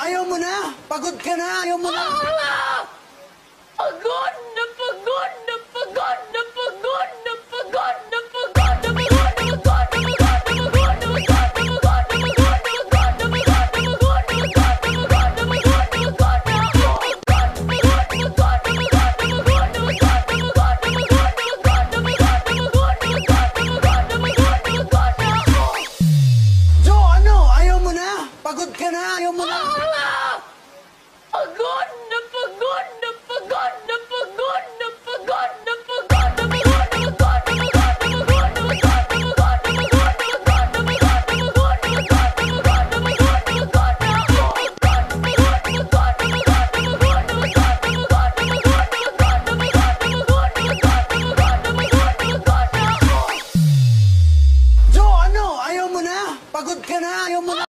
Ayaw mo na? Pagod ka na? Ayaw mo na? Pagod na pagod na pagod na pagod na pagod na pagod na Jo, ano? Ayaw mo na? Pagod ka na? Ayaw mo na? pagod